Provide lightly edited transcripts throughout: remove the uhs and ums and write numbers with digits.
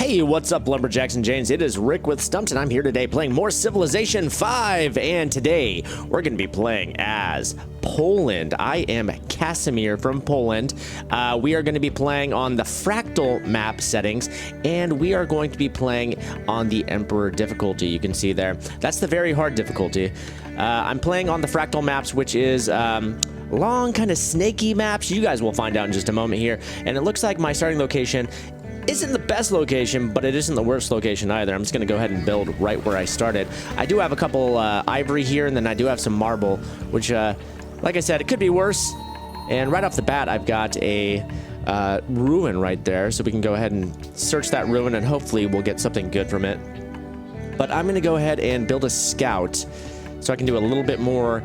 Hey, what's up, Lumberjacks and Janes? It is Rick with Stumpt, and I'm here today playing more Civilization 5. And today, we're going to be playing as Poland. I am Casimir from Poland. We are going to be playing on the fractal map settings, and we are going to be playing on the Emperor difficulty. You can see there. That's the very hard difficulty. I'm playing on the fractal maps, which is long, kind of snaky maps. You guys will find out in just a moment here. And it looks like my starting location isn't the best location, but it isn't the worst location either. I'm just going to go ahead and build right where I started. I do have a couple ivory here, and then I do have some marble, which, like I said, it could be worse. And right off the bat, I've got a ruin right there, so we can go ahead and search that ruin, and hopefully we'll get something good from it. But I'm going to go ahead and build a scout so I can do a little bit more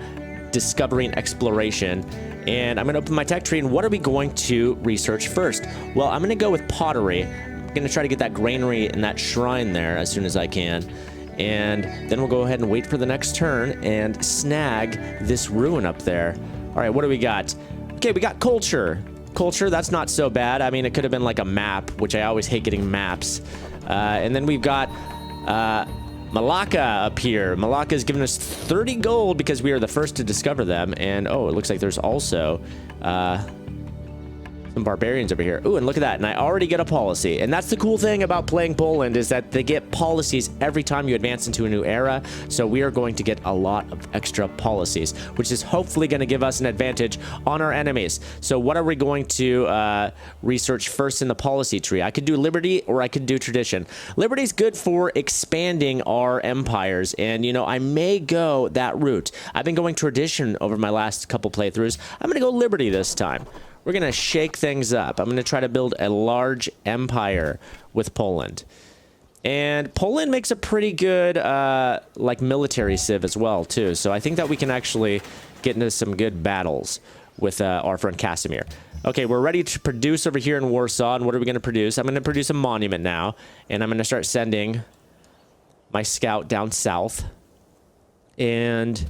discovery and exploration. And I'm going to open my tech tree, and what are we going to research first? Well, I'm going to go with pottery. I'm going to try to get that granary and that shrine there as soon as I can. And then we'll go ahead and wait for the next turn and snag this ruin up there. All right, what do we got? Okay, we got culture. Culture, that's not so bad. I mean, it could have been like a map, which I always hate getting maps. And then we've got Malacca up here. Malacca's given us 30 gold because we are the first to discover them. And oh, it looks like there's also some barbarians over here. Ooh, and look at that. And I already get a policy. And that's the cool thing about playing Poland, is that they get policies every time you advance into a new era. So we are going to get a lot of extra policies, which is hopefully going to give us an advantage on our enemies. So what are we going to research first in the policy tree? I could do liberty, or I could do tradition. Liberty's good for expanding our empires, and you know, I may go that route. I've been going tradition over my last couple playthroughs. I'm gonna go liberty this time. We're gonna shake things up. I'm gonna try to build a large empire with Poland. And Poland makes a pretty good like military civ as well too. So I think that we can actually get into some good battles with our friend Casimir. Okay, we're ready to produce over here in Warsaw. And what are we gonna produce? I'm gonna produce a monument now, and I'm gonna start sending my scout down south. And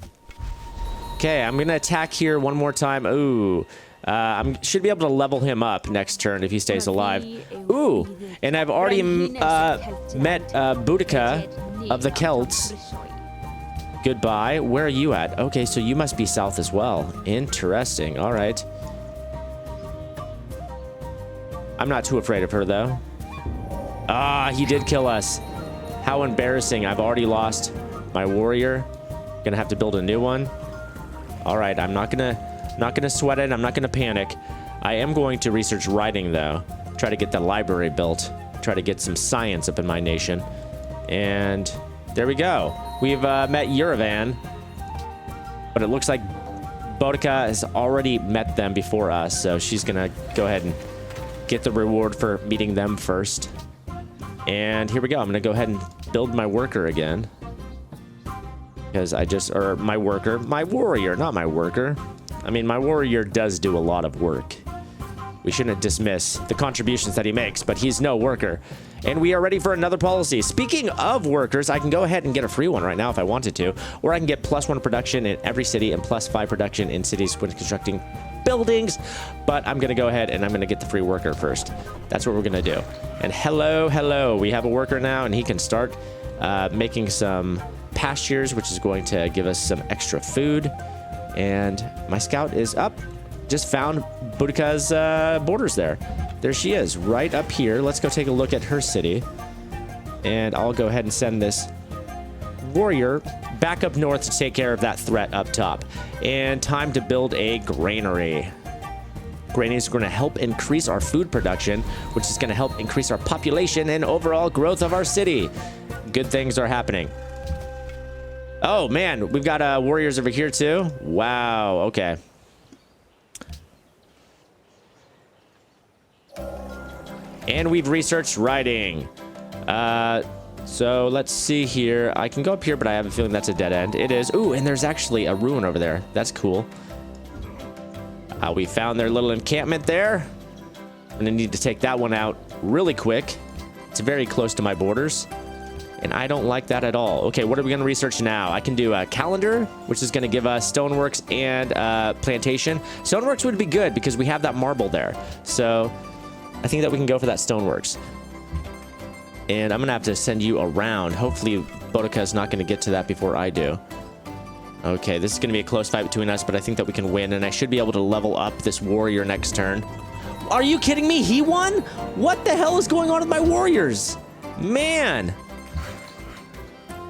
okay, I'm gonna attack here one more time. Ooh. I should be able to level him up next turn if he stays alive. Ooh, and I've already met Boudica of the Celts. Goodbye. Where are you at? Okay, so you must be south as well. Interesting. All right. I'm not too afraid of her, though. Ah, he did kill us. How embarrassing. I've already lost my warrior. Gonna have to build a new one. All right, I'm not gonna sweat it. I'm not gonna panic. I am going to research writing, though. Try to get the library built. Try to get some science up in my nation. And there we go. We've met Yerevan, but it looks like Boudica has already met them before us, so she's gonna go ahead and get the reward for meeting them first. And here we go. I'm gonna go ahead and build my worker again, because my warrior, not my worker. I mean, my warrior does do a lot of work. We shouldn't dismiss the contributions that he makes, but he's no worker. And we are ready for another policy. Speaking of workers, I can go ahead and get a free one right now if I wanted to, or I can get +1 production in every city and +5 production in cities when constructing buildings. But I'm going to go ahead and I'm going to get the free worker first. That's what we're going to do. And hello, we have a worker now, and he can start making some pastures, which is going to give us some extra food. And my scout is up. Just found Boudica's borders there. There she is, right up here. Let's go take a look at her city. And I'll go ahead and send this warrior back up north to take care of that threat up top. And time to build a granary. Granaries are going to help increase our food production, which is going to help increase our population and overall growth of our city. Good things are happening. Oh, man, we've got warriors over here, too. Wow, okay. And we've researched writing. So let's see here. I can go up here, but I have a feeling that's a dead end. It is. Ooh, and there's actually a ruin over there. That's cool. We found their little encampment there. I'm gonna need to take that one out really quick. It's very close to my borders, and I don't like that at all. Okay, what are we going to research now? I can do a calendar, which is going to give us stoneworks and plantation. Stoneworks would be good because we have that marble there. So I think that we can go for that stoneworks. And I'm going to have to send you around. Hopefully, Boudica is not going to get to that before I do. Okay, this is going to be a close fight between us, but I think that we can win, and I should be able to level up this warrior next turn. Are you kidding me? He won? What the hell is going on with my warriors? Man.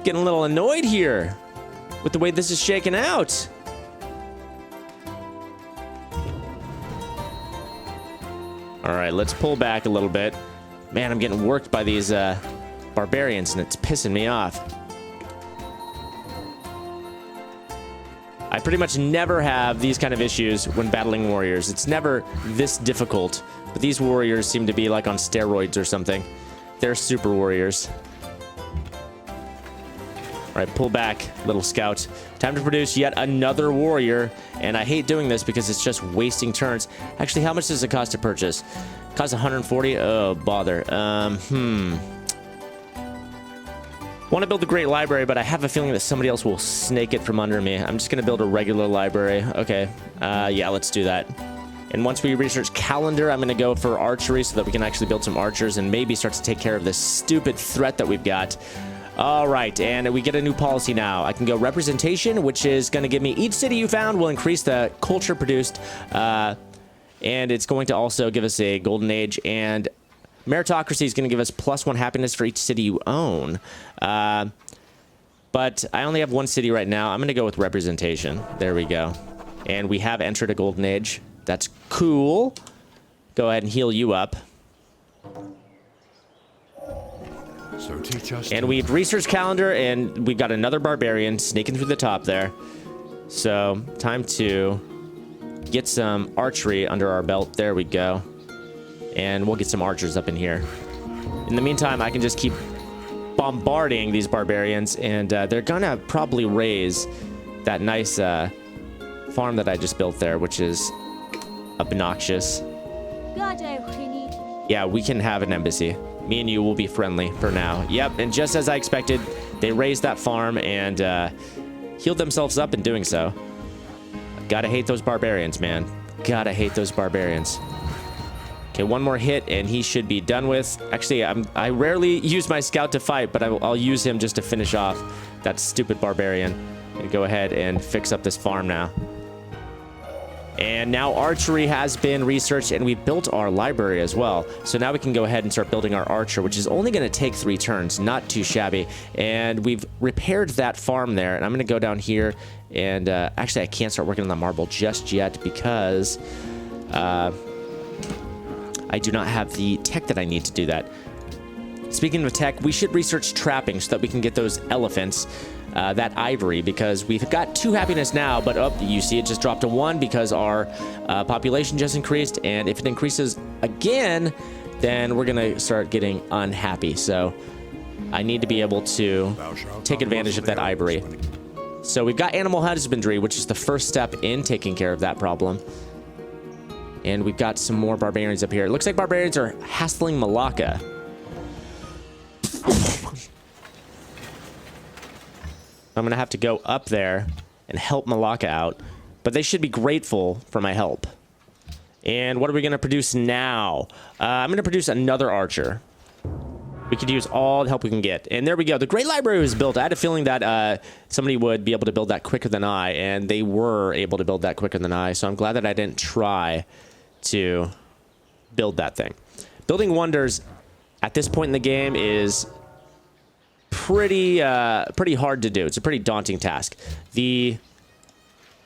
Getting a little annoyed here with the way this is shaking out. All right, let's pull back a little bit. Man, I'm getting worked by these barbarians, and it's pissing me off. I pretty much never have these kind of issues when battling warriors. It's never this difficult, but these warriors seem to be like on steroids or something. They're super warriors. All right, pull back, little scout. Time to produce yet another warrior, and I hate doing this because it's just wasting turns. Actually, how much does it cost to purchase? It costs 140? Oh, bother. Want to build a great library, but I have a feeling that somebody else will snake it from under me. I'm just going to build a regular library. Okay. Yeah, let's do that. And once we research calendar, I'm going to go for archery so that we can actually build some archers and maybe start to take care of this stupid threat that we've got. All right, and we get a new policy now. I can go representation, which is going to give me each city you found will increase the culture produced, and it's going to also give us a golden age, and meritocracy is going to give us +1 happiness for each city you own. But I only have one city right now. I'm going to go with representation. There we go. And we have entered a golden age. That's cool. Go ahead and heal you up. So teach us. And we've researched calendar, and we've got another barbarian sneaking through the top there. So time to get some archery under our belt. There we go. And we'll get some archers up in here. In the meantime, I can just keep bombarding these barbarians, and they're gonna probably raise that nice farm that I just built there, which is obnoxious. Yeah, we can have an embassy. Me and you will be friendly for now. Yep, and just as I expected, they raised that farm and healed themselves up in doing so. Gotta hate those barbarians, man. Gotta hate those barbarians. Okay, one more hit, and he should be done with. Actually, I rarely use my scout to fight, but I'll use him just to finish off that stupid barbarian. And go ahead and fix up this farm now. And now archery has been researched, and we built our library as well. So now we can go ahead and start building our archer, which is only going to take 3 turns. Not too shabby. And we've repaired that farm there. And I'm going to go down here. And actually, I can't start working on the marble just yet because I do not have the tech that I need to do that. Speaking of tech, we should research trapping so that we can get those elephants. That ivory, because we've got 2 happiness now, but you see it just dropped to 1 because our population just increased, and if it increases again, then we're gonna start getting unhappy. So I need to be able to take advantage of that ivory. So we've got animal husbandry, which is the first step in taking care of that problem. And we've got some more barbarians up here. It looks like barbarians are hassling Malacca. I'm going to have to go up there and help Malacca out. But they should be grateful for my help. And what are we going to produce now? I'm going to produce another archer. We could use all the help we can get. And there we go. The Great Library was built. I had a feeling that somebody would be able to build that quicker than I. And they were able to build that quicker than I. So I'm glad that I didn't try to build that thing. Building wonders at this point in the game is pretty hard to do. It's a pretty daunting task. The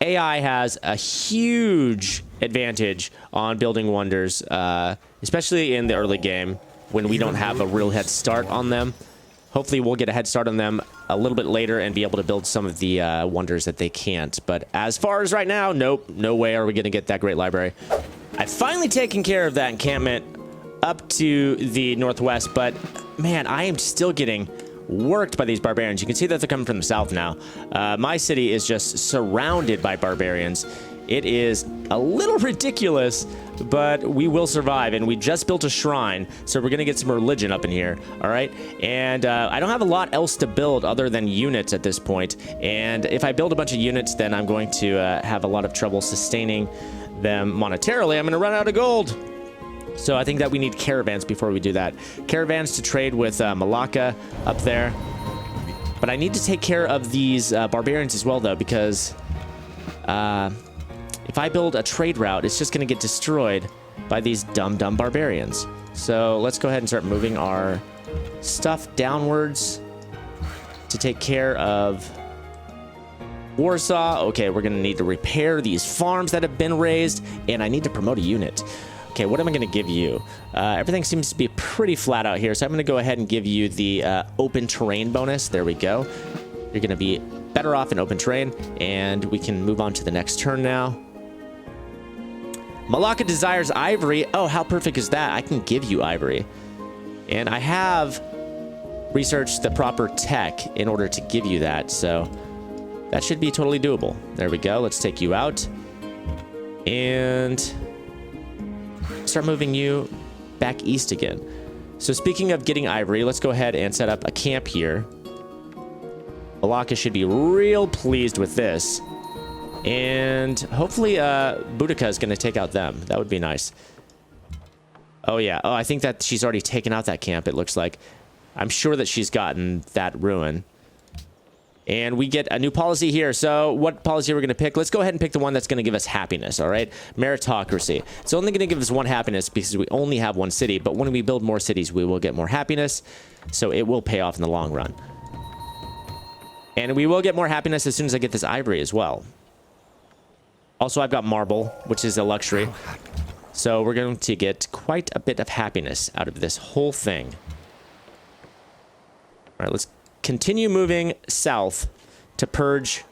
AI has a huge advantage on building wonders, especially in the early game when we don't have a real head start on them. Hopefully we'll get a head start on them a little bit later and be able to build some of the wonders that they can't. But as far as right now, nope, no way are we going to get that great library. I've finally taken care of that encampment up to the northwest, but man, I am still getting worked by these barbarians. You can see that they're coming from the south now. My city is just surrounded by barbarians. It is a little ridiculous, but we will survive. And we just built a shrine, so we're gonna get some religion up in here. All right, and I don't have a lot else to build other than units at this point. And if I build a bunch of units, then I'm going to have a lot of trouble sustaining them monetarily. I'm gonna run out of gold. So I think that we need caravans before we do that. Caravans to trade with Malacca up there. But I need to take care of these barbarians as well, though, because if I build a trade route, it's just going to get destroyed by these dumb barbarians. So let's go ahead and start moving our stuff downwards to take care of Warsaw. Okay, we're going to need to repair these farms that have been raised, and I need to promote a unit. Okay, what am I going to give you? Everything seems to be pretty flat out here, so I'm going to go ahead and give you the open terrain bonus. There we go. You're going to be better off in open terrain, and we can move on to the next turn now. Malacca desires ivory. Oh, how perfect is that? I can give you ivory. And I have researched the proper tech in order to give you that, so that should be totally doable. There we go. Let's take you out. And start moving you back east again. So speaking of getting ivory, let's go ahead and set up a camp here. Malacca should be real pleased with this. And hopefully Boudica is going to take out them. That would be nice. Oh, yeah. Oh, I think that she's already taken out that camp, it looks like. I'm sure that she's gotten that ruin. And we get a new policy here. So what policy are we going to pick? Let's go ahead and pick the one that's going to give us happiness, all right? Meritocracy. It's only going to give us one happiness because we only have one city. But when we build more cities, we will get more happiness. So it will pay off in the long run. And we will get more happiness as soon as I get this ivory as well. Also, I've got marble, which is a luxury. So we're going to get quite a bit of happiness out of this whole thing. All right, let's continue moving south to purge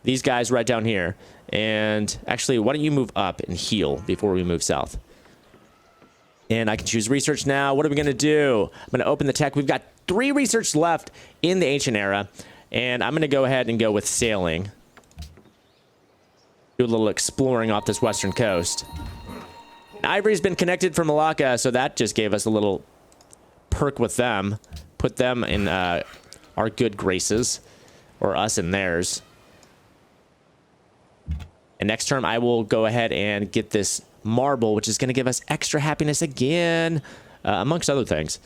these guys right down here. And actually, why don't you move up and heal before we move south? And I can choose research now. What are we going to do? I'm going to open the tech. We've got 3 research left in the ancient era. And I'm going to go ahead and go with sailing. Do a little exploring off this western coast. Ivory's been connected from Malacca, so that just gave us a little perk with them. Put them in our good graces, or us in theirs. And next term, I will go ahead and get this marble, which is going to give us extra happiness again, amongst other things.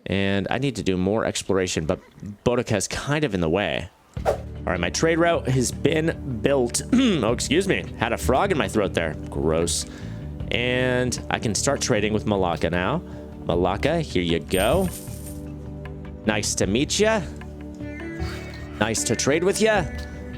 And I need to do more exploration, but Boudica is kind of in the way. All right, my trade route has been built. Oh, excuse me. Had a frog in my throat there. Gross. And I can start trading with Malacca now. Malacca, here you go. Nice to meet ya. Nice to trade with ya.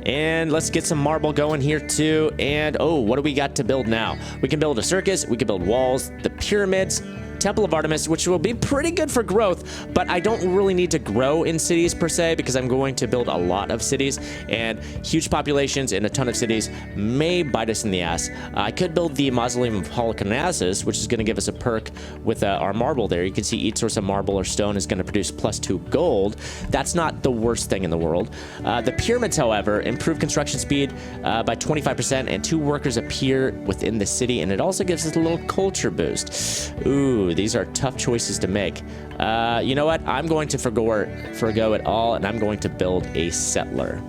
And let's get some marble going here too. And oh, what do we got to build now? We can build a circus. We can build walls, the pyramids, Temple of Artemis, which will be pretty good for growth, but I don't really need to grow in cities per se because I'm going to build a lot of cities, and huge populations in a ton of cities may bite us in the ass. I could build the Mausoleum of Halicarnassus, which is going to give us a perk with our marble there. You can see each source of marble or stone is going to produce +2 gold. That's not the worst thing in the world. The pyramids, however, improve construction speed by 25%, and 2 workers appear within the city, and it also gives us a little culture boost. Ooh, these are tough choices to make. You know what? I'm going to forgo it all, and I'm going to build a settler.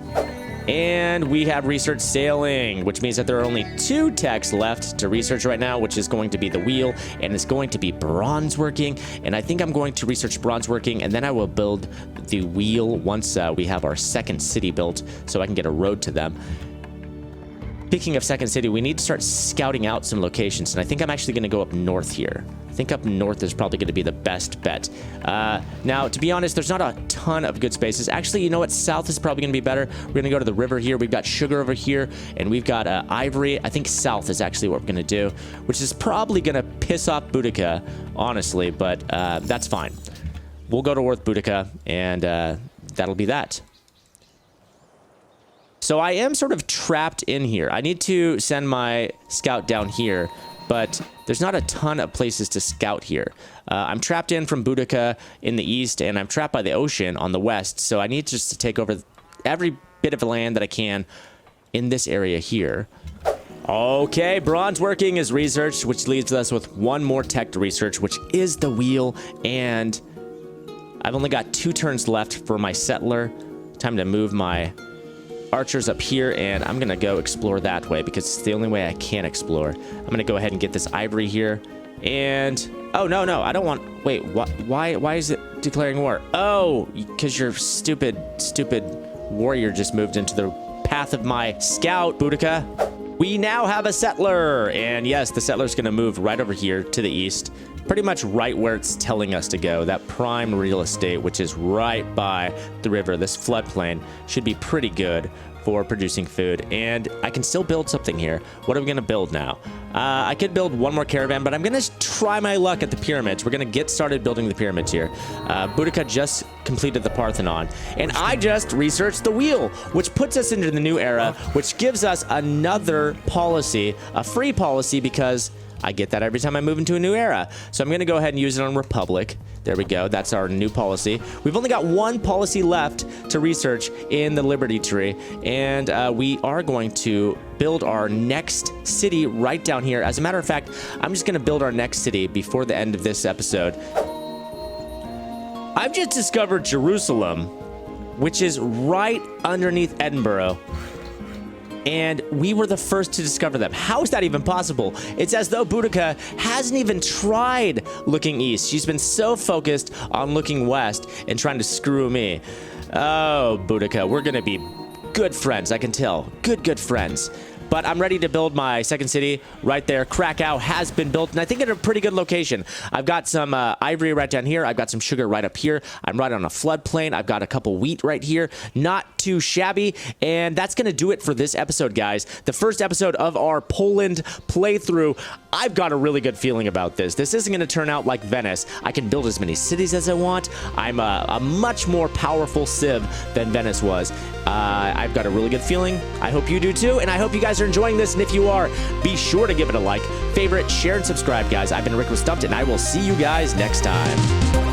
And we have research sailing, which means that there are only 2 techs left to research right now, which is going to be the wheel, and it's going to be bronze working. And I think I'm going to research bronze working, and then I will build the wheel once we have our second city built, so I can get a road to them. Speaking of second city, we need to start scouting out some locations, and I think I'm actually going to go up north here. I think up north is probably going to be the best bet. Now, to be honest, there's not a ton of good spaces. Actually, you know what? South is probably going to be better. We're going to go to the river here. We've got sugar over here, and we've got ivory. I think south is actually what we're going to do, which is probably going to piss off Boudica, honestly, but that's fine. We'll go to North Boudica, and that'll be that. So I am sort of trapped in here. I need to send my scout down here, but there's not a ton of places to scout here. I'm trapped in from Boudica in the east, and I'm trapped by the ocean on the west, so I need just to take over every bit of land that I can in this area here. Okay, bronze working is researched, which leaves us with 1 more tech to research, which is the wheel, and I've only got 2 turns left for my settler. Time to move my archers up here, and I'm gonna go explore that way because it's the only way I can explore. I'm gonna go ahead and get this ivory here, And oh no, I don't want. Wait, why is it declaring war? Oh, because your stupid warrior just moved into the path of my scout, Boudica. We now have a settler, and yes, the settler's gonna move right over here to the east, pretty much right where it's telling us to go. That prime real estate, which is right by the river. This floodplain should be pretty good for producing food, and I can still build something here. What are we gonna build now? I could build one more caravan, but I'm gonna try my luck at the pyramids. We're gonna get started building the pyramids here. Boudica just completed the Parthenon, and I just researched the wheel, which puts us into the new era, which gives us another policy, a free policy, because I get that every time I move into a new era. So I'm going to go ahead and use it on Republic. There we go. That's our new policy. We've only got one policy left to research in the Liberty Tree, and we are going to build our next city right down here. As a matter of fact, I'm just going to build our next city before the end of this episode. I've just discovered Jerusalem, which is right underneath Edinburgh. And we were the first to discover them. How is that even possible? It's as though Boudica hasn't even tried looking east. She's been so focused on looking west and trying to screw me. Oh, Boudica, we're gonna be good friends, I can tell. Good friends. But I'm ready to build my second city right there. Krakow has been built, and I think at a pretty good location. I've got some ivory right down here. I've got some sugar right up here. I'm right on a floodplain. I've got a couple wheat right here. Not too shabby. And that's going to do it for this episode, guys. The first episode of our Poland playthrough. I've got a really good feeling about this. This isn't going to turn out like Venice. I can build as many cities as I want. I'm a much more powerful civ than Venice was. I've got a really good feeling. I hope you do too, and I hope you guys are enjoying this, and if you are, be sure to give it a like, favorite, share, and subscribe, guys. I've been Rick with Stumpt, and I will see you guys next time.